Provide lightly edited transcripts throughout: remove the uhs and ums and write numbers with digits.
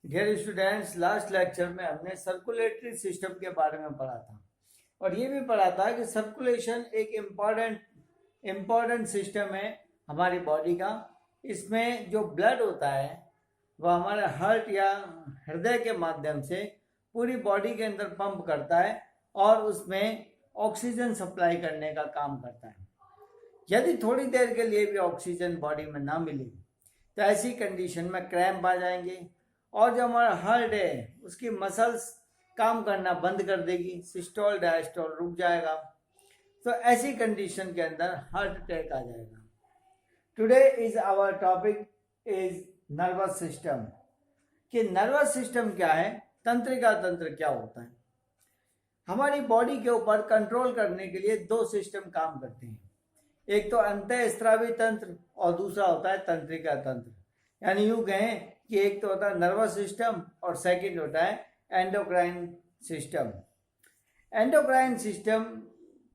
Dear students, last lecture में हमने circulatory system के बारे में पढ़ा था और ये भी पढ़ा था कि सर्कुलेशन एक इम्पॉर्टेंट सिस्टम है हमारी बॉडी का। इसमें जो ब्लड होता है वह हमारे हार्ट या हृदय के माध्यम से पूरी बॉडी के अंदर पंप करता है और उसमें ऑक्सीजन सप्लाई करने का काम करता है। यदि थोड़ी देर के लिए भी ऑक्सीजन बॉडी में ना मिले तो ऐसी कंडीशन में क्रैम्प आ जाएंगे और जो हमारा हार्ट है उसकी मसल्स काम करना बंद कर देगी, सिस्टोल डायस्टोल रुक जाएगा। तो ऐसी कंडीशन के अंदर हार्ट अटैक आ जाएगा। Today is our topic is nervous system. कि नर्वस सिस्टम क्या है, तंत्रिका तंत्र क्या होता है। हमारी बॉडी के ऊपर कंट्रोल करने के लिए दो सिस्टम काम करते हैं, एक तो अंतःस्रावी तंत्र और दूसरा होता है तंत्रिका तंत्र। यानी यूं कहें कि एक तो होता है नर्वस सिस्टम और सेकंड होता है एंडोक्राइन सिस्टम। एंडोक्राइन सिस्टम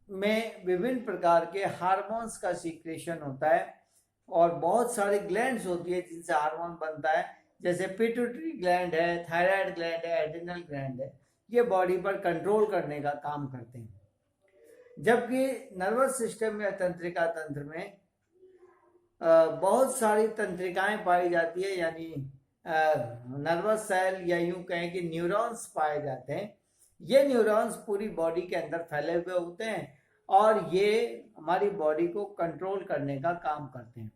में विभिन्न प्रकार के हार्मोन्स का सीक्रेशन होता है और बहुत सारी ग्लैंड्स होती है जिनसे हार्मोन बनता है, जैसे पिट्यूटरी ग्लैंड है, थायराइड ग्लैंड है, एड्रिनल ग्लैंड है। ये बॉडी पर कंट्रोल करने का काम करते हैं। जबकि नर्वस सिस्टम या तंत्रिका तंत्र में बहुत सारी तंत्रिकाएं पाई जाती है, यानी नर्वस सेल या यूं कहें कि न्यूरॉन्स पाए जाते हैं। ये न्यूरॉन्स पूरी बॉडी के अंदर फैले हुए होते हैं और ये हमारी बॉडी को कंट्रोल करने का काम करते हैं।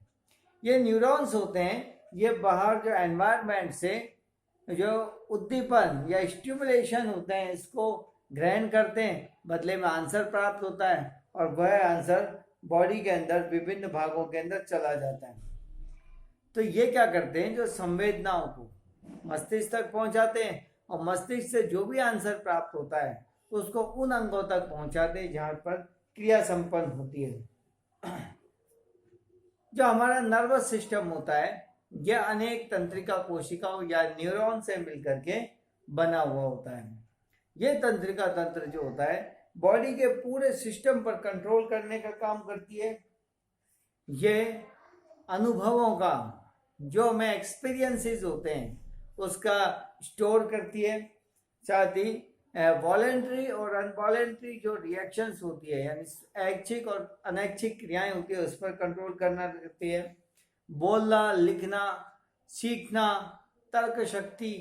ये न्यूरॉन्स होते हैं, ये बाहर जो एनवायरनमेंट से जो उद्दीपन या स्टिमुलेशन होते हैं इसको ग्रहण करते हैं, बदले में आंसर प्राप्त होता है और वह आंसर बॉडी के अंदर विभिन्न भागों के अंदर चला जाता है। तो ये क्या करते हैं, जो संवेदनाओं को मस्तिष्क तक पहुंचाते हैं और मस्तिष्क से जो भी आंसर प्राप्त होता है उसको उन अंगों तक पहुंचाते हैं जहां पर क्रिया संपन्न होती है। जो हमारा नर्वस सिस्टम होता है यह अनेक तंत्रिका कोशिकाओं या न्यूरॉन से मिलकर के बना हुआ होता है। ये तंत्रिका तंत्र जो होता है बॉडी के पूरे सिस्टम पर कंट्रोल करने का काम करती है। ये अनुभवों का जो हमें एक्सपीरियंसेस होते हैं उसका स्टोर करती है। साथ ही वॉलेंट्री और अनवॉलेंट्री जो रिएक्शंस होती है, यानी ऐच्छिक और अनैच्छिक क्रियाएं होती है, उस पर कंट्रोल करना करती है। बोलना, लिखना, सीखना, तर्क शक्ति,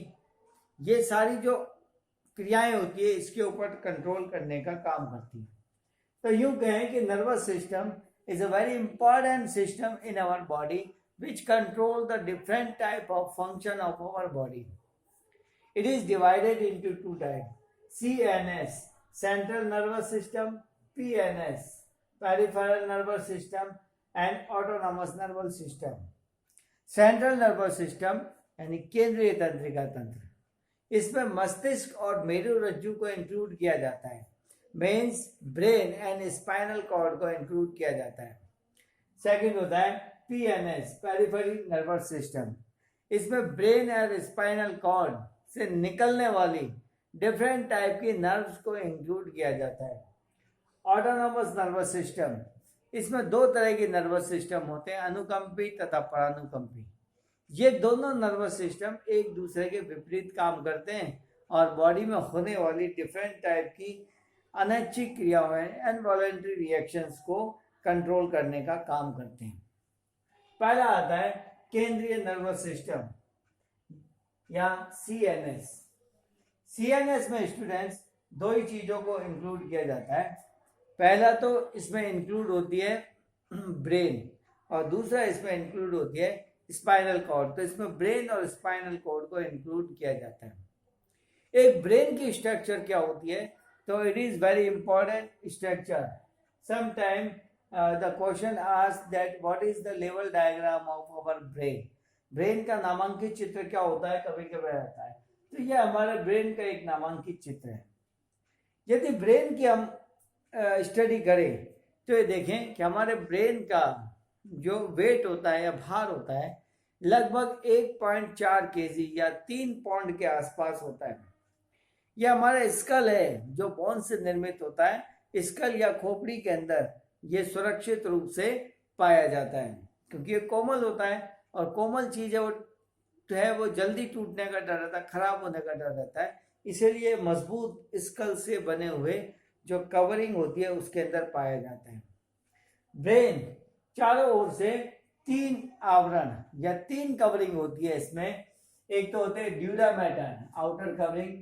ये सारी जो क्रियाएं होती है इसके ऊपर कंट्रोल करने का काम करती है। तो यूं कहें कि nervous system is a very important system in our body which control the different type of function of our body. It is divided into two types: CNS, central nervous system; PNS, peripheral nervous system; and autonomous nervous system. Central nervous system यानी केंद्रीय तंत्रिका तंत्र, इसमें मस्तिष्क और मेरुरज्जु को include किया जाता है। Means brain and spinal cord को इंक्लूड किया जाता है। सेकंड होता है पीएनएस, पेरिफेरल नर्वस सिस्टम। इसमें ब्रेन और स्पाइनल कॉर्ड से निकलने वाली डिफरेंट टाइप की नर्व्स को इंक्लूड किया जाता है। ऑटोनोमस नर्वस सिस्टम, इसमें दो तरह के नर्वस सिस्टम होते हैं, अनुकंपी तथा परानुकंपी। ये दोनों नर्वस सिस्टम एक दूसरे के विपरीत काम करते हैं और बॉडी में होने वाली डिफरेंट टाइप की अनैच्छिक क्रियाओं इनवॉलेंट्री रिएक्शंस को कंट्रोल करने का काम करते हैं। पहला आता है केंद्रीय नर्वस सिस्टम या सीएनएस। सीएनएस में स्टूडेंट्स दो ही चीजों को इंक्लूड किया जाता है। पहला तो इसमें इंक्लूड होती है ब्रेन और दूसरा इसमें इंक्लूड होती है स्पाइनल कॉर्ड। तो इसमें ब्रेन और स्पाइनल कॉर्ड को इंक्लूड किया जाता है। एक ब्रेन की स्ट्रक्चर क्या होती है, तो it is very important structure. Sometime the question asks that what is the level diagram of our brain. Brain का नामांकित चित्र क्या होता है, कभी कभी आता है। तो ये हमारे ब्रेन का एक नामांकित चित्र है। यदि ब्रेन की हम स्टडी करें तो ये देखें कि हमारे ब्रेन का जो वेट होता है या भार होता है लगभग 1.4 kg या 3 पाउंड के आसपास होता है। यह हमारा स्कल है जो बोन से निर्मित होता है। स्कल या खोपड़ी के अंदर ये सुरक्षित रूप से पाया जाता है क्योंकि ये कोमल होता है और कोमल चीज है वो है वो जल्दी टूटने का डर रहता है, खराब होने का डर रहता है, इसीलिए मजबूत स्कल से बने हुए जो कवरिंग होती है उसके अंदर पाया जाता है। ब्रेन चारों ओर से 3 आवरण या 3 कवरिंग होती है इसमें। एक तो होते हैं ड्यूरा मैटर, आउटर कवरिंग,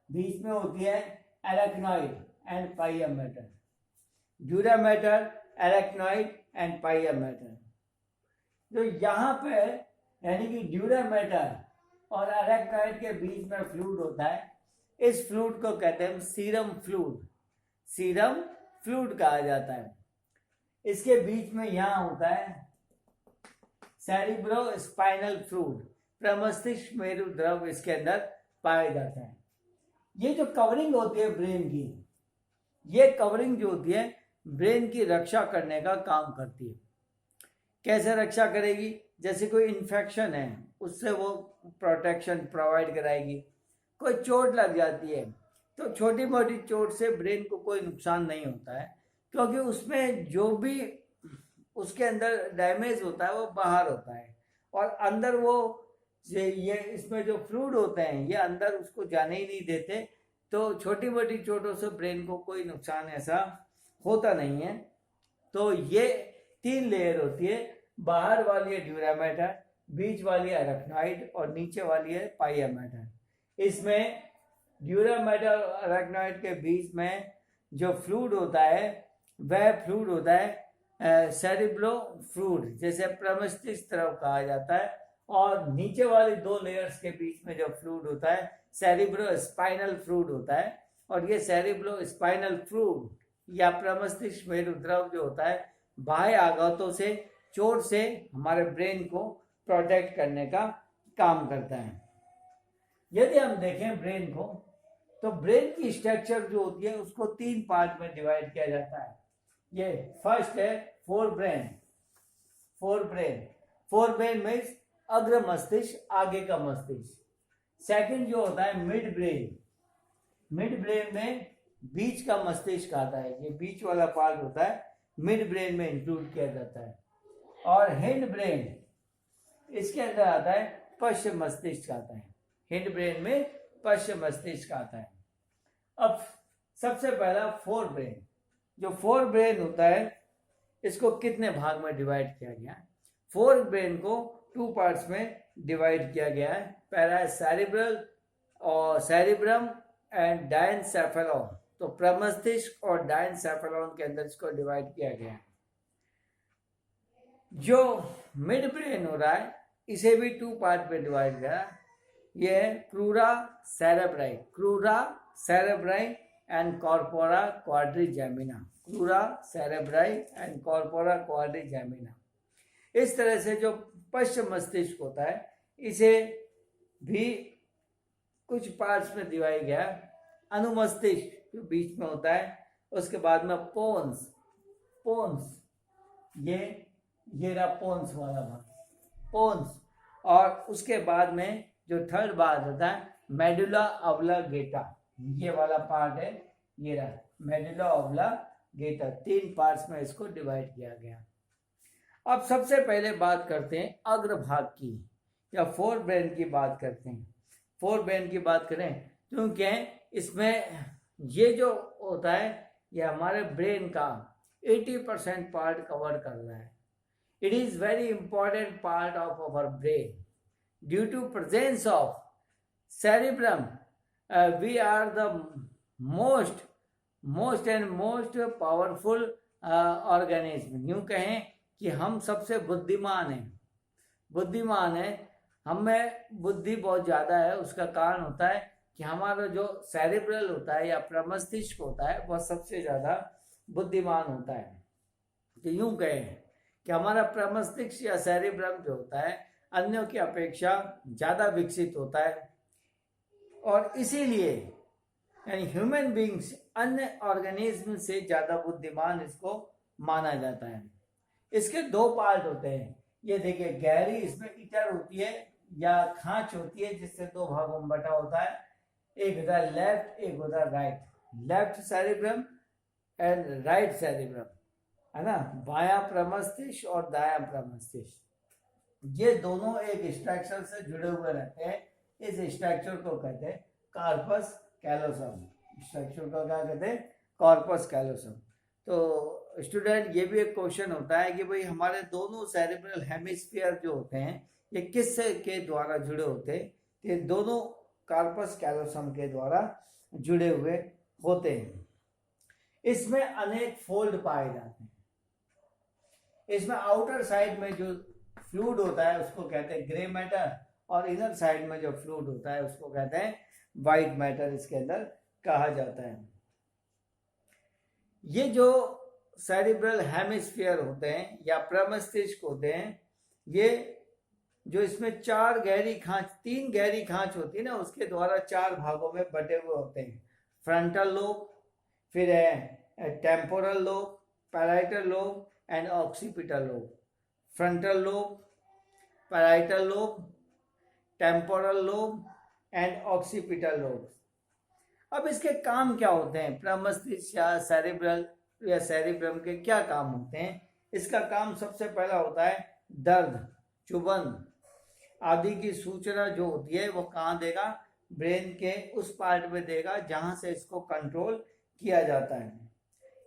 बीच में होती है arachnoid and pia mater. Dura mater, arachnoid and pia mater. जो यहाँ पे यानी कि ड्यूरा मैटर और एरेक्नॉइड के बीच में फ्लूइड होता है, इस फ्लूइड को कहते हैं सीरम फ्लूइड। सीरम फ्लूइड कहा जाता है। इसके बीच में यहाँ होता है सेरिब्रो स्पाइनल फ्लूइड, प्रमस्तिष्क मेरु द्रव इसके अंदर पाया जाता है। ये जो कवरिंग होती है ब्रेन की, ये कवरिंग जो होती है ब्रेन की रक्षा करने का काम करती है। कैसे रक्षा करेगी? जैसे कोई इन्फेक्शन है उससे वो प्रोटेक्शन प्रोवाइड कराएगी। कोई चोट लग जाती है तो छोटी मोटी चोट से ब्रेन को कोई नुकसान नहीं होता है, क्योंकि उसमें जो भी उसके अंदर डैमेज होता है वो बाहर होता है, और अंदर वो ये इसमें जो फ्लूइड होते हैं ये अंदर उसको जाने ही नहीं देते, तो छोटी मोटी चोटों से ब्रेन को कोई नुकसान ऐसा होता नहीं है। तो ये 3 लेयर होती है, बाहर वाली है ड्यूरा मैटर, बीच वाली है अरेक्नॉइड और नीचे वाली है पाइया मैटर। इसमें ड्यूरा मैटर और अरेक्नॉइड के बीच में जो फ्लूइड होता है वह फ्लूइड होता है सेरिब्रो फ्लूइड, जैसे प्रमस्तिष्क द्रव कहा जाता है, और नीचे वाली 2 लेयर्स के बीच में जो फ्लूइड होता है सेरिब्रो स्पाइनल फ्लूइड होता है। और ये सेरिब्रो स्पाइनल फ्लूइड या प्रमस्तिष्क मेरु द्रव जो होता है बाह्य आघातों से, चोट से हमारे ब्रेन को प्रोटेक्ट करने का काम करता है। यदि हम देखें ब्रेन को, तो ब्रेन की स्ट्रक्चर जो होती है उसको 3 पार्ट में डिवाइड किया जाता है। ये फर्स्ट है fore brain. Fore brain means अग्र मस्तिष्क, आगे का मस्तिष्क। सेकंड जो होता है मिड ब्रेन में बीच का मस्तिष्क आता है, ये बीच वाला पार्ट होता है मिड ब्रेन में इंक्लूड किया जाता है। और हिंड ब्रेन, इसके अंदर आता है पश्चिम मस्तिष्क आता है, हिंड ब्रेन में पश्चिम मस्तिष्क आता है। अब सबसे पहला फोर ब्रेन, जो फोर ब्रेन होता है इसको कितने भाग में डिवाइड किया गया है? फोर ब्रेन को 2 पार्ट्स में डिवाइड किया गया है। पहला है सेरिब्रल और सेरिब्रम एंड डायनसेफेलॉन, तो प्रमस्तिष्क और डायनसेफेलॉन के अंदर इसको डिवाइड किया गया है। जो मिड ब्रेन हो रहा है इसे भी 2 पार्ट में डिवाइड किया है। ये है crura cerebri and corpora quadrigemina. Crura cerebri and corpora quadrigemina. इस तरह से जो पश्चिम मस्तिष्क होता है इसे भी कुछ पार्ट्स में डिवाइड गया। अनुमस्तिष्क जो बीच में होता है, उसके बाद में पोन्स ये रहा पोन्स वाला भाग, पोन्स, और उसके बाद में जो थर्ड पार्ट होता है मेडुला ऑब्लिगेटा, ये वाला पार्ट है, ये रहा मेडुला ऑब्लिगेटा। 3 पार्ट्स में इसको डिवाइड किया गया। अब सबसे पहले बात करते हैं अग्रभाग की, या फोर ब्रेन की बात करते हैं। फोर ब्रेन की बात करें क्योंकि इसमें ये जो होता है ये हमारे ब्रेन का 80% पार्ट कवर कर रहा है। It is very important part of our brain due to presence of cerebrum. We are the most powerful organism. यूं कहें कि हम सबसे बुद्धिमान हैं, हम में बुद्धि बहुत ज़्यादा है। उसका कारण होता है कि हमारा जो सेरिब्रल होता है या प्रमस्तिष्क होता है वह सबसे ज़्यादा बुद्धिमान होता है। तो यूं कहें कि हमारा प्रमस्तिष्क या सेरिब्रम जो होता है अन्यों की अपेक्षा ज़्यादा विकसित होता है, और इसीलिए यानी ह्यूमन बींग्स अन्य ऑर्गेनिज्म से ज़्यादा बुद्धिमान इसको माना जाता है। इसके 2 पार्ट होते हैं। ये देखिए गहरी इसमें ईटर होती है या खांच होती है जिससे 2 भागों में बटा होता है। एक होता है लेफ्ट, एक होता है right. Left cerebrum and right cerebrum, है ना, बायां प्रमस्तिष्क और दायां प्रमस्तिष्क। ये दोनों एक स्ट्रक्चर से जुड़े हुए रहते हैं। इस स्ट्रक्चर को कहते हैं कॉर्पस कैलोसम। स्ट्रक्चर को क्या कहते हैं? Corpus callosum. तो स्टूडेंट, ये भी एक क्वेश्चन होता है कि भाई हमारे दोनों सेरेब्रल हेमिस्फीयर जो होते हैं ये किस के द्वारा जुड़े होते हैं? ये दोनों कॉर्पस कैलोसम के द्वारा जुड़े हुए होते हैं। इसमें अनेक फोल्ड पाए जाते हैं। इसमें आउटर साइड में जो फ्लूइड होता है उसको कहते हैं ग्रे मैटर, और इनर साइड में जो फ्लूइड होता है उसको कहते हैं व्हाइट मैटर, इसके अंदर कहा जाता है। ये जो सेरिब्रल हेमिस्फीयर होते हैं या प्रमस्तिष्क होते हैं, ये जो इसमें तीन गहरी खांच होती है ना, उसके द्वारा 4 भागों में बटे हुए होते हैं। फ्रंटल लोब, फिर है temporal lobe, parietal lobe and occipital lobe. Frontal lobe, parietal lobe, temporal lobe and occipital lobe. अब इसके काम क्या होते हैं? प्रमस्तिष्क या सेरिब्रम के क्या काम होते हैं? इसका काम सबसे पहला होता है दर्द, चुभन आदि की सूचना जो होती है वो कहाँ देगा? ब्रेन के उस पार्ट में देगा जहां से इसको कंट्रोल किया जाता है।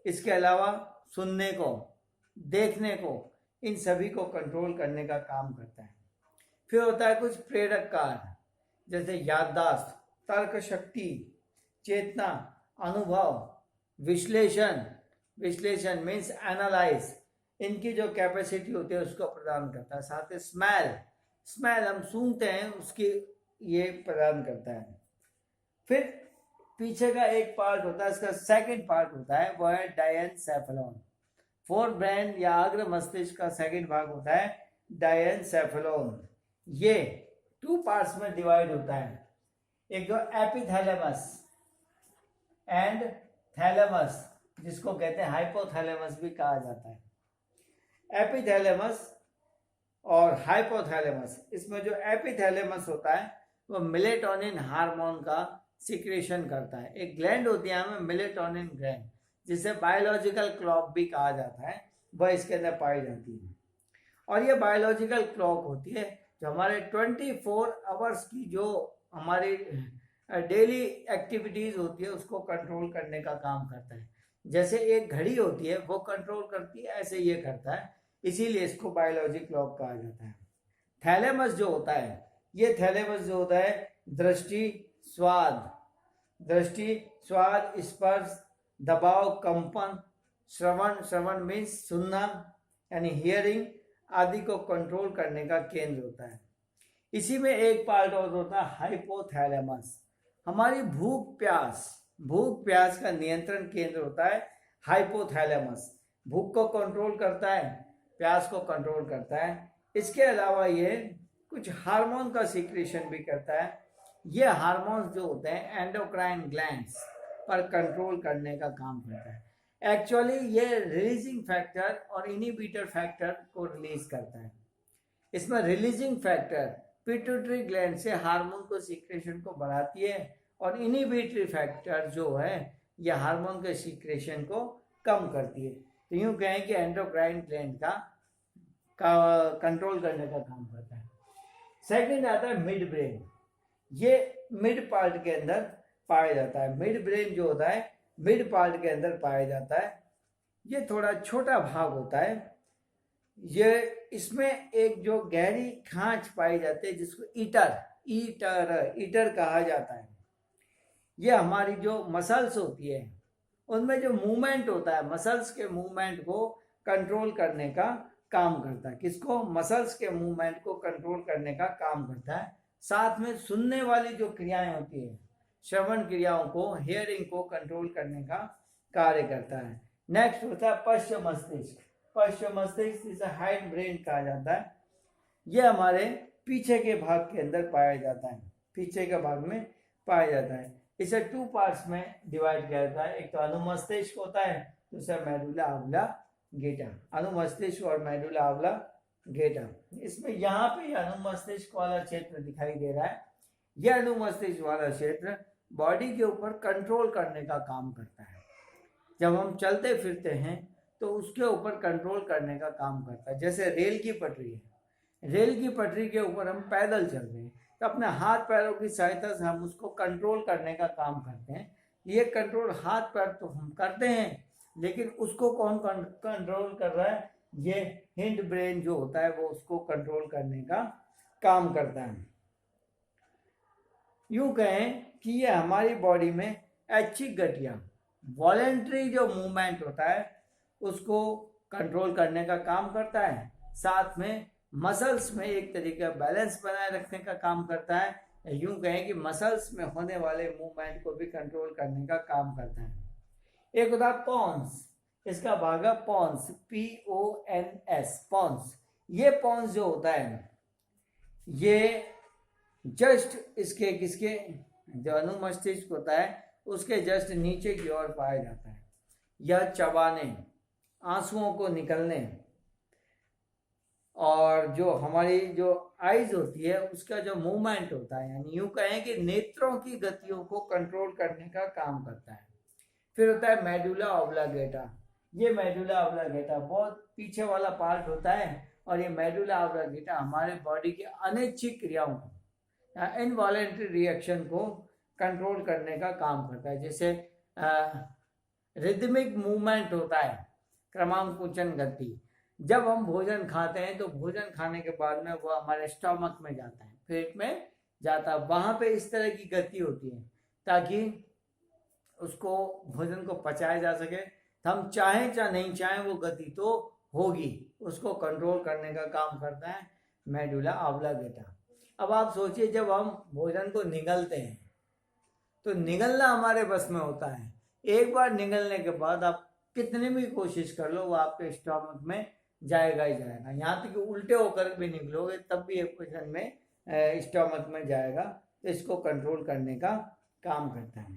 इसके अलावा सुनने को, देखने को, इन सभी को कंट्रोल करने का काम करता है। फिर होता है कुछ प्रेरक कार्य, जैसे याददाश्त, तर्क शक्ति, चेतना, अनुभव, विश्लेषण मीन्स एनालाइज, इनकी जो कैपेसिटी होती है उसको प्रदान करता है। साथ ही स्मेल हम सूंघते हैं, उसकी ये प्रदान करता है। फिर पीछे का एक पार्ट होता है, इसका सेकंड पार्ट होता है, वो है डायनसेफेलॉन। फोर ब्रेन या अग्र मस्तिष्क का सेकंड भाग होता है डायनसेफेलॉन। ये 2 पार्ट्स में डिवाइड होता है। एक जो एपिथैलेमस एंड थैलेमस, जिसको कहते हैं हाइपोथैलेमस भी कहा जाता है। एपिथैलेमस और हाइपोथैलेमस, इसमें जो एपिथैलेमस होता है वो मेलेटोनिन हार्मोन का सिक्रेशन करता है। एक ग्लैंड होती है हमें मेलेटोनिन ग्लैंड, जिसे बायोलॉजिकल क्लॉक भी कहा जाता है, वह इसके अंदर पाई जाती है। और ये बायोलॉजिकल क्लॉक होती है जो हमारे 24 आवर्स की जो हमारी डेली एक्टिविटीज होती है उसको कंट्रोल करने का काम करता है। जैसे एक घड़ी होती है वो कंट्रोल करती है, ऐसे ये करता है, इसीलिए इसको बायोलॉजी क्लॉक कहा जाता है। थैलेमस जो होता है, ये थैलेमस जो होता है दृष्टि, स्वाद, स्पर्श, दबाव, कंपन, श्रवण मीन्स सुनना यानी हियरिंग आदि को कंट्रोल करने का केंद्र होता है। इसी में एक पार्ट और होता है हाइपोथैलेमस, हमारी भूख प्यास का नियंत्रण केंद्र होता है हाइपोथैलेमस। भूख को कंट्रोल करता है, प्यास को कंट्रोल करता है। इसके अलावा ये कुछ हार्मोन का सिक्रेशन भी करता है। ये हार्मोन्स जो होते हैं एंडोक्राइन ग्लैंड्स पर कंट्रोल करने का काम करता है। एक्चुअली ये रिलीजिंग फैक्टर और इनहिबिटर फैक्टर को रिलीज करता है। इसमें रिलीजिंग फैक्टर पिट्यूटरी ग्लैंड से हार्मोन को सिक्रेशन को बढ़ाती है, और इनहिबिटरी फैक्टर जो है यह हार्मोन के सिक्रेशन को कम करती है। तो यूं कहें कि एंडोक्राइन ग्लैंड का कंट्रोल करने का काम करता है। सेकंड आता है मिड ब्रेन, ये मिड पार्ट के अंदर पाया जाता है। मिड ब्रेन जो होता है मिड पार्ट के अंदर पाया जाता है। ये थोड़ा छोटा भाग होता है। ये इसमें एक जो गहरी खांच पाई जाती है जिसको ईटर कहा जाता है। ये हमारी जो मसल्स होती है उनमें जो मूवमेंट होता है, मसल्स के मूवमेंट को कंट्रोल करने का काम करता है। किसको? मसल्स के मूवमेंट को कंट्रोल करने का काम करता है। साथ में सुनने वाली जो क्रियाएं होती है, श्रवण क्रियाओं को, हियरिंग को कंट्रोल करने का कार्य करता है। नेक्स्ट होता है पश्च मस्तिष्क जिसे हाइड ब्रेन कहा जाता है। यह हमारे पीछे के भाग के अंदर पाया जाता है, पीछे के भाग में पाया जाता है। इसे 2 पार्ट्स में डिवाइड किया जाता है। एक तो अनुमस्तिष्क होता है, दूसरा मेडुला ऑब्लांगेटा। अनुमस्तिष्क और मेडुला ऑब्लांगेटा, इसमें यहाँ पे अनुमस्तिष्क वाला क्षेत्र दिखाई दे रहा है। यह अनुमस्तिष्क वाला क्षेत्र बॉडी के ऊपर कंट्रोल करने का काम करता है। जब हम चलते फिरते हैं तो उसके ऊपर कंट्रोल करने का काम करता है। जैसे रेल की पटरी है, रेल की पटरी के ऊपर हम पैदल चल रहे हैं, तो अपने हाथ पैरों की सहायता से हम उसको कंट्रोल करने का काम करते हैं। ये कंट्रोल हाथ पैर तो हम करते हैं, लेकिन उसको कौन कंट्रोल कर रहा है? ये हिंड ब्रेन जो होता है वो उसको कंट्रोल करने का काम करता है। यूं कहें कि ये हमारी बॉडी में ऐच्छिक गतियां, वॉलेंट्री जो मूवमेंट होता है उसको कंट्रोल करने का काम करता है। साथ में मसल्स में एक तरीके का बैलेंस बनाए रखने का काम करता है। यूं कहें कि मसल्स में होने वाले मूवमेंट को भी कंट्रोल करने का काम करता है। एक होता है पॉन्स, इसका भाग है पॉन्स, PONS, पॉन्स। ये पॉन्स जो होता है ये जस्ट इसके किसके, जो अनुमस्तिष्क होता है उसके जस्ट नीचे की ओर पाया जाता है। यह चबाने, आंसुओं को निकलने, और जो हमारी जो आईज होती है उसका जो मूवमेंट होता है, यानी यूं कहें कि नेत्रों की गतियों को कंट्रोल करने का काम करता है। फिर होता है मेडुला ऑब्लांगेटा। ये मेडुला ऑब्लांगेटा बहुत पीछे वाला पार्ट होता है, और ये मेडुला ऑब्लांगेटा हमारे बॉडी की अनैच्छिक क्रियाओं को, इनवॉलेंट्री रिएक्शन को कंट्रोल करने का काम करता है। जैसे रिदमिक मूवमेंट होता है, क्रमांकुचन गति। जब हम भोजन खाते हैं तो भोजन खाने के बाद में वो हमारे स्टमक में जाता है, पेट में जाता है, वहां पे इस तरह की गति होती है ताकि उसको भोजन को पचाया जा सके। हम चाहें चाहे नहीं चाहें वो गति तो होगी, उसको कंट्रोल करने का काम करता है मेडुला ऑब्लांगेटा। अब आप सोचिए, जब हम भोजन को निगलते हैं तो निगलना हमारे बस में होता है। एक बार निगलने के बाद आप कितनी भी कोशिश कर लो वो आपके स्टमक में जाएगा ही जाएगा। यहाँ तक कि उल्टे होकर भी निकलोगे तब भी एक पोजिशन में स्टमक में जाएगा। तो इसको कंट्रोल करने का काम करता है।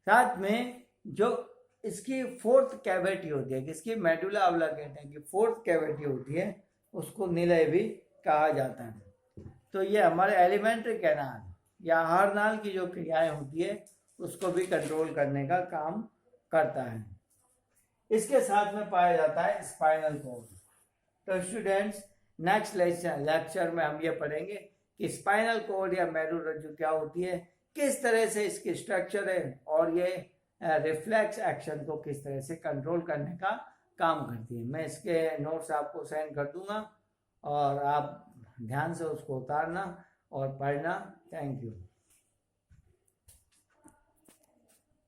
साथ में जो इसकी फोर्थ कैविटी होती है, किसकी, मेडुला ऑब्लांगेटा की फोर्थ कैविटी होती है, उसको निलय भी कहा जाता है। तो ये हमारे एलिमेंट्री कैनाल या आहार नाल की जो क्रियाएं होती है उसको भी कंट्रोल करने का काम करता है। इसके साथ में पाया जाता है स्पाइनल कॉर्ड। तो स्टूडेंट्स, नेक्स्ट लेक्चर में हम ये पढ़ेंगे कि स्पाइनल कॉर्ड या मेरुरज्जु क्या होती है, किस तरह से इसकी स्ट्रक्चर है, और ये रिफ्लेक्स एक्शन को किस तरह से कंट्रोल करने का काम करती है। मैं इसके नोट्स आपको सेंड कर दूंगा और आप ध्यान से उसको उतारना और पढ़ना। Thank you.